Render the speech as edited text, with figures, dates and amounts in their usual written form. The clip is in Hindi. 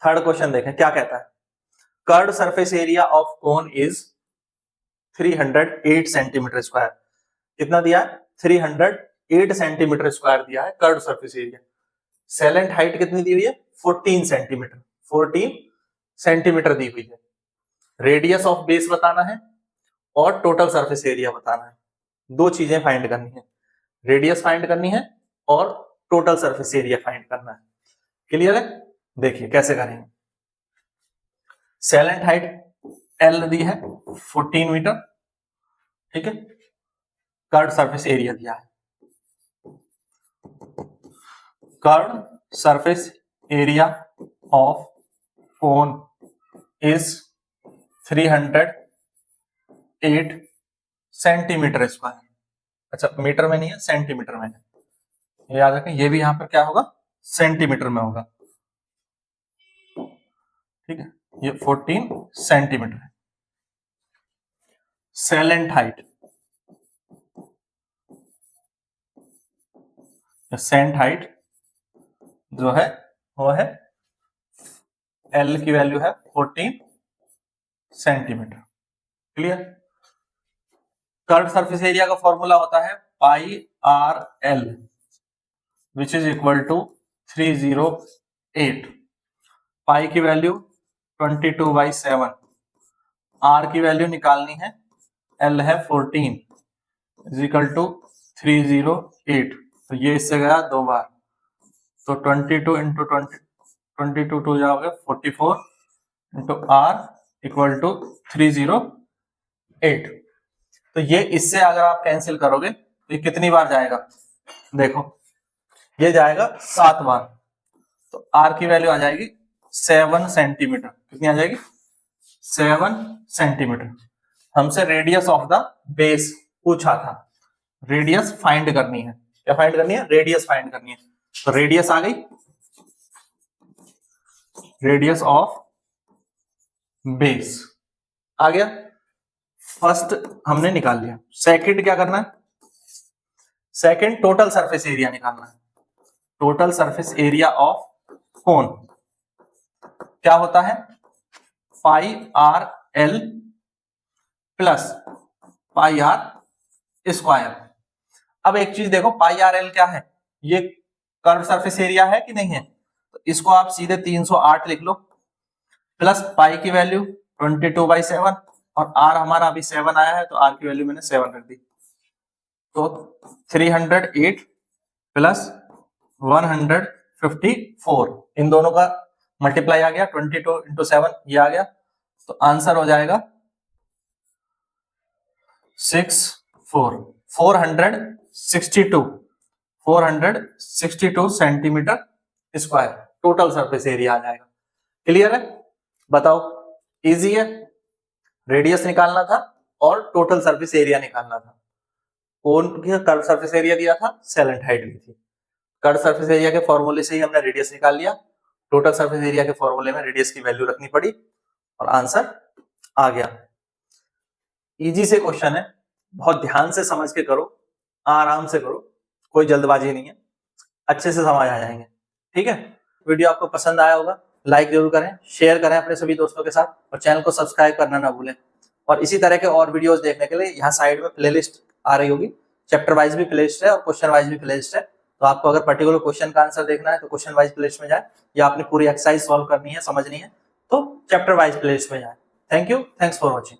थर्ड क्वेश्चन देखें क्या कहता है। Curved surface area of cone is 308 centimetre square. कितना दिया है? 308 सेंटीमीटर स्क्वायर दिया है कर्व्ड सरफेस एरिया। सैलेंट हाइट कितनी दी हुई है? 14 सेंटीमीटर। 14 सेंटीमीटर दी हुई है। रेडियस ऑफ बेस बताना है और टोटल सरफेस एरिया बताना है। दो चीजें फाइंड करनी है, रेडियस फाइंड करनी है और टोटल सरफेस एरिया फाइंड करना है। क्लियर है? देखिए कैसे करेंगे। सैलेंट हाइट L दी है 14 मीटर, ठीक है। कर्व्ड सरफेस एरिया दिया है। Curved surface area of cone is 308 centimetre square. अच्छा, मीटर में नहीं है, सेंटीमीटर में है, याद रखें। ये भी यहां पर क्या होगा? सेंटीमीटर में होगा, ठीक है। ये 14 सेंटीमीटर है। सैलेंट हाइट, सेंट हाइट जो है वो है L की वैल्यू है 14 centimetre. Clear? Curved surface area का फॉर्मूला होता है pi R L which is equal to 308। Pi की वैल्यू 22/7, आर की वैल्यू निकालनी है, एल है 14 इज इक्वल टू 308। तो ये इससे गया दो बार, तो 22 इंटू 22 टू जाओगे 44 इंटू आर इक्वल टू 308। तो ये इससे अगर आप कैंसिल करोगे तो ये कितनी बार जाएगा? देखो ये जाएगा 7 बार, तो आर की वैल्यू आ जाएगी 7 सेंटीमीटर। कितनी आ जाएगी? 7 सेंटीमीटर। हमसे रेडियस ऑफ द बेस पूछा था, रेडियस फाइंड करनी है। क्या फाइंड करनी है? रेडियस फाइंड करनी है। तो रेडियस आ गई, रेडियस ऑफ बेस आ गया। फर्स्ट हमने निकाल लिया। सेकंड क्या करना है? सेकंड टोटल सरफेस एरिया निकालना है। Total surface area of cone क्या होता है? Pi R L plus pi R square. अब एक चीज देखो, पाई आर एल क्या है? ये कर्व सरफेस एरिया है कि नहीं है? तो इसको आप सीधे 308 लिख लो, प्लस पाई की वैल्यू 22/7 और आर हमारा अभी 7 आया है तो आर की वैल्यू मैंने 7 रख दी। तो 308 प्लस 154, इन दोनों का मल्टीप्लाई आ गया, 22 इंटू 7 ये आ गया। तो आंसर हो जाएगा 462 centimetre square total surface area आ जाएगा। क्लियर है? बताओ, इजी है। रेडियस निकालना था और टोटल सरफेस एरिया निकालना था। कोन की कर्व सरफेस एरिया दिया था, सैलेंट हाइट दी थी। कर्व सरफेस एरिया के फॉर्मूले से ही हमने रेडियस निकाल लिया, टोटल सरफेस एरिया के फॉर्मूले में रेडियस की वैल्यू रखनी पड़ी और आंसर आ गया। इजी से क्वेश्चन है, बहुत ध्यान से समझ के करो, आराम से करो, कोई जल्दबाजी नहीं है, अच्छे से समझ आ जाएंगे। ठीक है? वीडियो आपको पसंद आया होगा, लाइक जरूर करें, शेयर करें अपने सभी दोस्तों के साथ और चैनल को सब्सक्राइब करना ना भूलें। और इसी तरह के और वीडियोस देखने के लिए यहाँ साइड में प्लेलिस्ट आ रही होगी, चैप्टर वाइज भी प्लेलिस्ट है और क्वेश्चन वाइज भी प्लेलिस्ट है। तो आपको अगर पर्टिकुलर क्वेश्चन का आंसर देखना है तो क्वेश्चन वाइज प्लेलिस्ट में जाए, या आपने पूरी एक्सरसाइज सॉल्व करनी है, समझनी है तो चैप्टर वाइज प्लेलिस्ट में जाए। Thank you, thanks for watching.